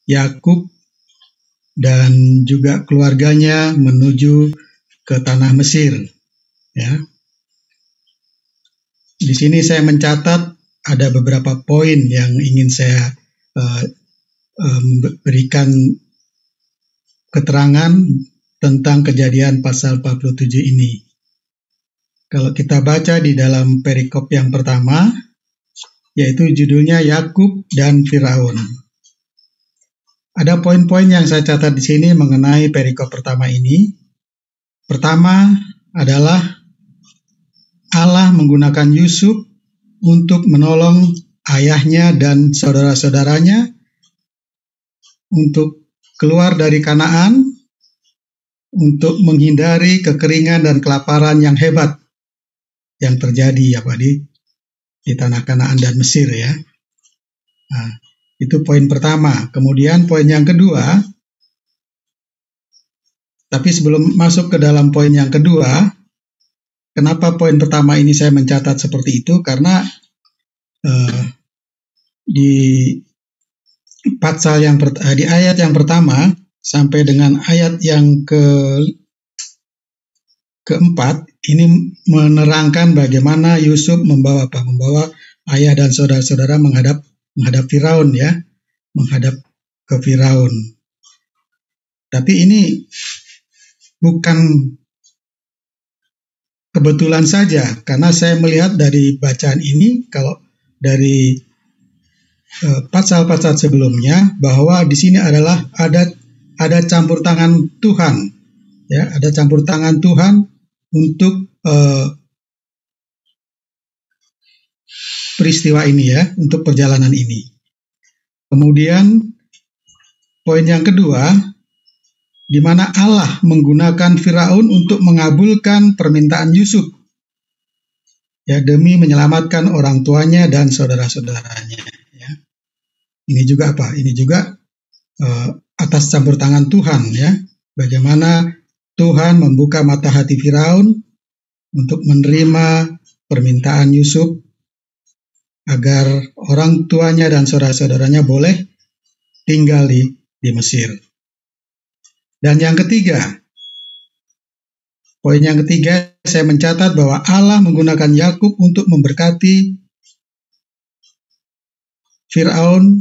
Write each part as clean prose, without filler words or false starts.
Yakub dan juga keluarganya menuju ke tanah Mesir. Ya. Di sini saya mencatat ada beberapa poin yang ingin saya berikan keterangan tentang Kejadian pasal 47 ini. Kalau kita baca di dalam perikop yang pertama, yaitu judulnya Yakub dan Firaun. Ada poin-poin yang saya catat di sini mengenai perikop pertama ini. Pertama adalah Allah menggunakan Yusuf untuk menolong ayahnya dan saudara-saudaranya untuk keluar dari Kanaan, untuk menghindari kekeringan dan kelaparan yang hebat yang terjadi di tanah Kanaan dan Mesir ya. Nah, itu poin pertama. Kemudian poin yang kedua, tapi sebelum masuk ke dalam poin yang kedua, kenapa poin pertama ini saya mencatat seperti itu? Karena di di ayat yang pertama sampai dengan ayat yang keempat ini menerangkan bagaimana Yusuf membawa ayah dan saudara-saudara menghadap Firaun ya, menghadap ke Firaun. Tapi ini bukan kebetulan saja, karena saya melihat dari bacaan ini, kalau dari pasal-pasal sebelumnya, bahwa di sini adalah ada campur tangan Tuhan, ya, ada campur tangan Tuhan untuk peristiwa ini ya, untuk perjalanan ini. Kemudian poin yang kedua, di mana Allah menggunakan Firaun untuk mengabulkan permintaan Yusuf ya, demi menyelamatkan orang tuanya dan saudara-saudaranya ya. Ini juga Ini juga atas campur tangan Tuhan ya. Bagaimana Tuhan membuka mata hati Firaun untuk menerima permintaan Yusuf agar orang tuanya dan saudara-saudaranya boleh tinggal di Mesir. Dan yang ketiga, poin yang ketiga, saya mencatat bahwa Allah menggunakan Yakub untuk memberkati Firaun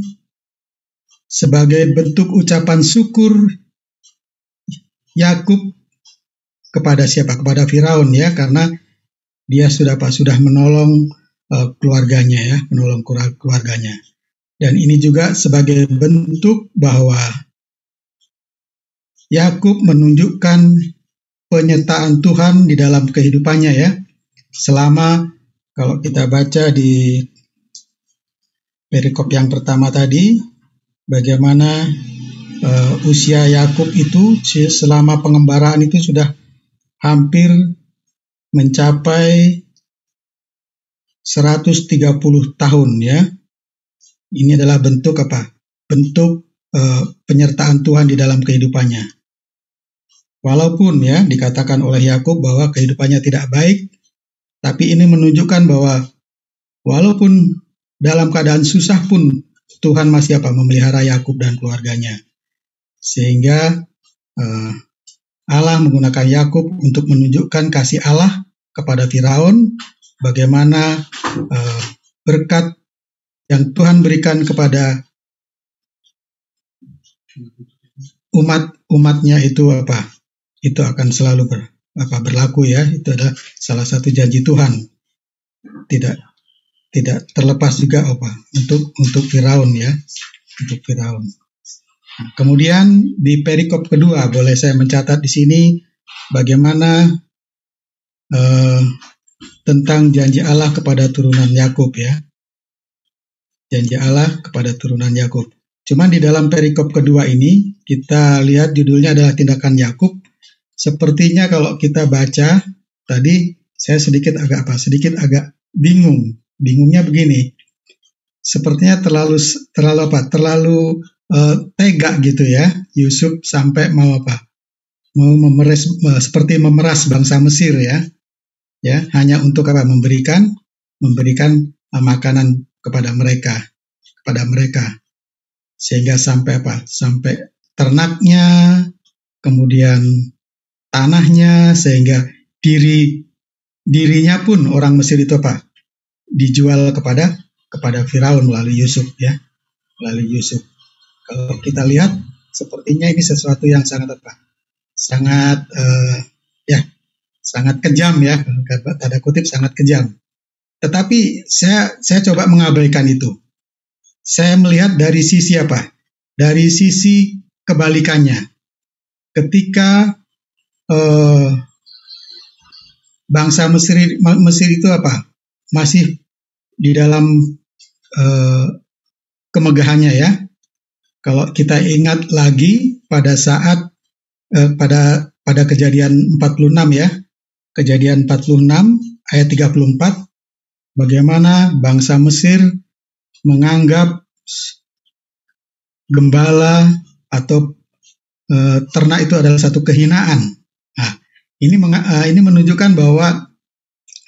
sebagai bentuk ucapan syukur Yakub kepada siapa? Kepada Firaun ya, karena dia sudah menolong keluarganya ya, menolong keluarganya. Dan ini juga sebagai bentuk bahwa Yakub menunjukkan penyertaan Tuhan di dalam kehidupannya ya. Selama kalau kita baca di perikop yang pertama tadi, bagaimana usia Yakub itu selama pengembaraan itu sudah hampir mencapai 130 tahun ya. Ini adalah bentuk Bentuk penyertaan Tuhan di dalam kehidupannya. Walaupun ya dikatakan oleh Yakub bahwa kehidupannya tidak baik, tapi ini menunjukkan bahwa walaupun dalam keadaan susah pun Tuhan masih memelihara Yakub dan keluarganya. Sehingga Allah menggunakan Yakub untuk menunjukkan kasih Allah kepada Firaun, bagaimana berkat yang Tuhan berikan kepada umatnya itu itu akan selalu berlaku ya. Itu adalah salah satu janji Tuhan, tidak terlepas juga untuk Firaun ya, untuk Firaun. Kemudian di perikop kedua boleh saya mencatat di sini bagaimana tentang janji Allah kepada turunan Yakub ya. Janji Allah kepada turunan Yakub. Cuman di dalam perikop kedua ini kita lihat judulnya adalah tindakan Yakub. Sepertinya kalau kita baca tadi saya sedikit agak bingung. Bingungnya begini. Sepertinya terlalu tega gitu ya. Yusuf sampai mau seperti memeras bangsa Mesir ya. Ya, hanya untuk memberikan makanan kepada mereka. sehingga sampai apa? Sampai ternaknya, kemudian tanahnya, sehingga dirinya pun orang Mesir itu apa? Dijual kepada Firaun melalui Yusuf, ya, melalui Yusuf. Kalau kita lihat, sepertinya ini sesuatu yang sangat apa? Sangat sangat kejam, ya, tanda kutip sangat kejam. Tetapi saya coba mengabaikan itu. Saya melihat dari sisi apa? Dari sisi kebalikannya. Ketika bangsa Mesir itu apa? Masih di dalam kemegahannya, ya. Kalau kita ingat lagi pada saat pada Kejadian 46, ya. Kejadian 46 ayat 34, bagaimana bangsa Mesir menganggap gembala atau ternak itu adalah satu kehinaan. Nah, ini menunjukkan bahwa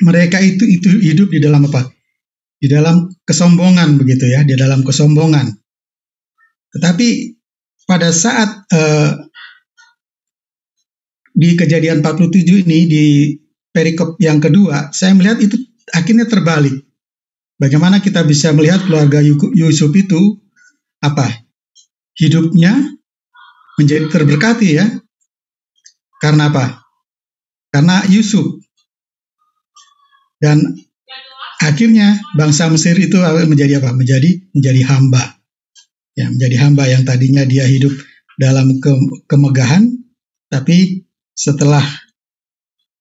mereka itu hidup di dalam apa? Di dalam kesombongan, begitu, ya, di dalam kesombongan. Tetapi pada saat di Kejadian 47 ini, di perikop yang kedua, saya melihat itu akhirnya terbalik. Bagaimana kita bisa melihat keluarga Yusuf itu apa? Hidupnya menjadi terberkati, ya. Karena apa? Karena Yusuf. Dan akhirnya bangsa Mesir itu menjadi apa? Menjadi hamba. Ya, menjadi hamba yang tadinya dia hidup dalam kemegahan, tapi setelah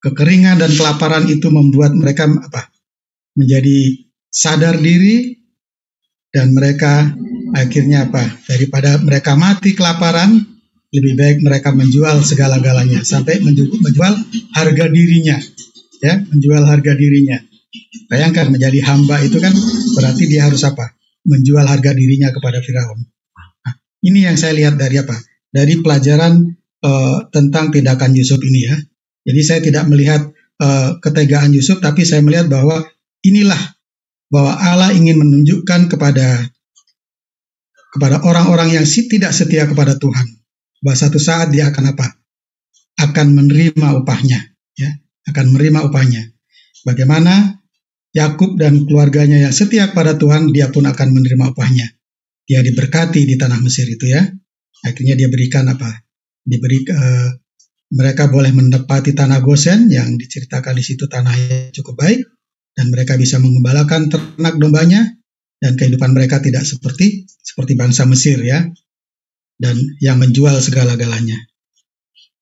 kekeringan dan kelaparan itu membuat mereka apa? Menjadi sadar diri, dan mereka akhirnya apa? Daripada mereka mati kelaparan, lebih baik mereka menjual segala-galanya, sampai menjual harga dirinya, ya, menjual harga dirinya. Bayangkan, menjadi hamba itu kan berarti dia harus apa? Menjual harga dirinya kepada Firaun. Nah, ini yang saya lihat dari apa? Dari pelajaran tentang tindakan Yusuf ini, ya. Jadi saya tidak melihat ketegaan Yusuf, tapi saya melihat bahwa inilah bahwa Allah ingin menunjukkan kepada orang-orang yang tidak setia kepada Tuhan, bahwa satu saat dia akan apa? Akan menerima upahnya, ya, akan menerima upahnya. Bagaimana Yakub dan keluarganya yang setia kepada Tuhan, dia pun akan menerima upahnya. Dia diberkati di tanah Mesir itu, ya. Akhirnya dia berikan apa? Mereka boleh menempati tanah Gosen yang diceritakan di situ, tanahnya cukup baik, dan mereka bisa mengembalakan ternak dombanya, dan kehidupan mereka tidak seperti bangsa Mesir, ya, dan yang menjual segala-galanya.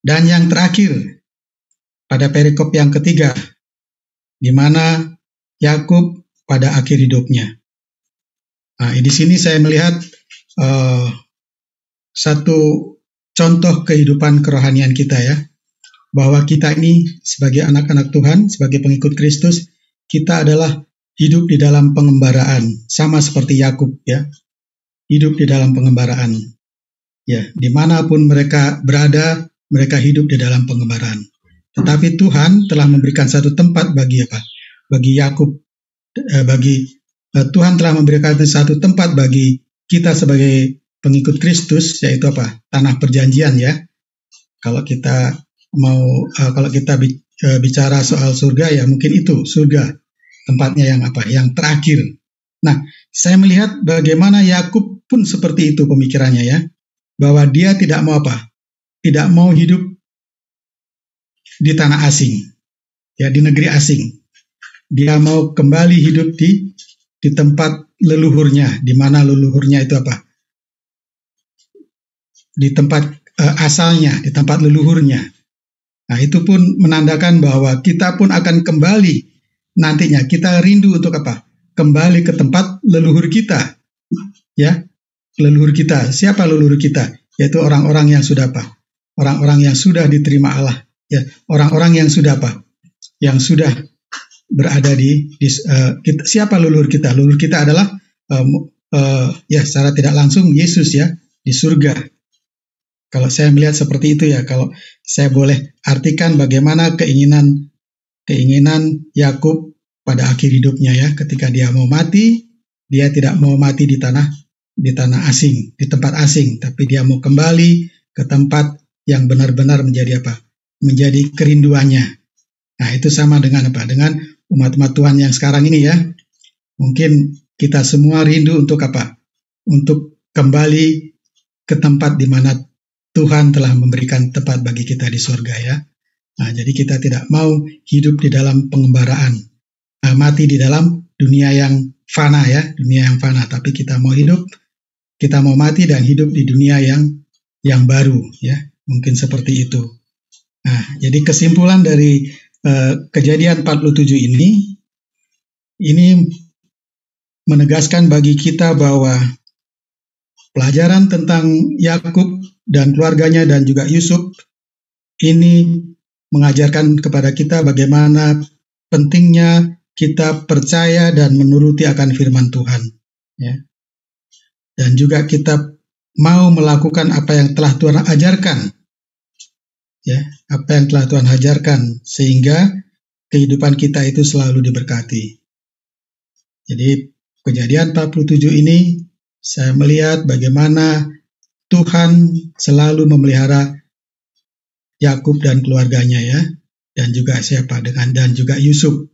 Dan yang terakhir pada perikop yang ketiga, di mana Yakub pada akhir hidupnya. Nah, di sini saya melihat satu contoh kehidupan kerohanian kita, ya, bahwa kita ini sebagai anak-anak Tuhan, sebagai pengikut Kristus, kita adalah hidup di dalam pengembaraan, sama seperti Yakub, ya, hidup di dalam pengembaraan, ya, dimanapun mereka berada, mereka hidup di dalam pengembaraan. Tetapi Tuhan telah memberikan satu tempat bagi apa? Bagi Yakub, Tuhan telah memberikan satu tempat bagi kita sebagai pengikut Kristus, yaitu apa? Tanah perjanjian, ya. Kalau kita bicara soal surga, ya mungkin itu surga, tempatnya yang apa? Yang terakhir. Nah, saya melihat bagaimana Yakub pun seperti itu pemikirannya, ya, bahwa dia tidak mau apa? Tidak mau hidup di tanah asing, ya, di negeri asing. Dia mau kembali hidup di tempat leluhurnya, di mana leluhurnya itu apa? Di tempat asalnya, di tempat leluhurnya. Nah, itu pun menandakan bahwa kita pun akan kembali nantinya. Kita rindu untuk apa? Kembali ke tempat leluhur kita, ya, leluhur kita. Siapa leluhur kita? Yaitu orang-orang yang sudah apa? Orang-orang yang sudah diterima Allah, ya, orang-orang yang sudah apa? Yang sudah berada siapa leluhur kita? Leluhur kita adalah ya, secara tidak langsung Yesus, ya, di surga. Kalau saya melihat seperti itu, ya, kalau saya boleh artikan bagaimana keinginan Yakub pada akhir hidupnya, ya, ketika dia mau mati, dia tidak mau mati di tanah di tanah asing, di tempat asing, tapi dia mau kembali ke tempat yang benar-benar menjadi apa? Menjadi kerinduannya. Nah, itu sama dengan apa? Dengan umat-umat Tuhan yang sekarang ini ya. Mungkin kita semua rindu untuk apa? Untuk kembali ke tempat di mana Tuhan telah memberikan tempat bagi kita di surga ya. Nah, jadi kita tidak mau hidup di dalam pengembaraan, mati di dalam dunia yang fana ya, dunia yang fana. Tapi kita mau hidup, kita mau mati dan hidup di dunia yang baru ya. Mungkin seperti itu. Nah, jadi kesimpulan dari Kejadian 47 ini menegaskan bagi kita bahwa pelajaran tentang Yakub dan keluarganya dan juga Yusuf ini mengajarkan kepada kita bagaimana pentingnya kita percaya dan menuruti akan firman Tuhan ya. Dan juga kita mau melakukan apa yang telah Tuhan ajarkan ya, apa yang telah Tuhan ajarkan sehingga kehidupan kita itu selalu diberkati. Jadi Kejadian 47 ini saya melihat bagaimana Tuhan selalu memelihara Yakub dan keluarganya ya, dan juga dan juga Yusuf.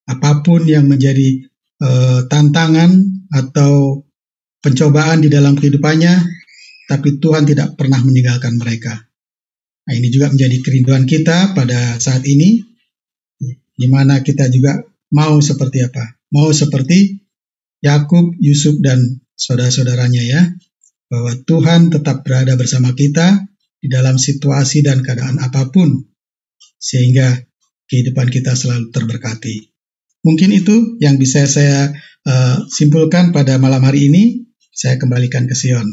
Apapun yang menjadi tantangan atau pencobaan di dalam kehidupannya, tapi Tuhan tidak pernah meninggalkan mereka. Nah, ini juga menjadi kerinduan kita pada saat ini, di mana kita juga mau seperti apa? Mau seperti Yakub, Yusuf, dan saudara-saudaranya ya, bahwa Tuhan tetap berada bersama kita di dalam situasi dan keadaan apapun, sehingga kehidupan kita selalu terberkati. Mungkin itu yang bisa saya simpulkan pada malam hari ini. Saya kembalikan ke Sion.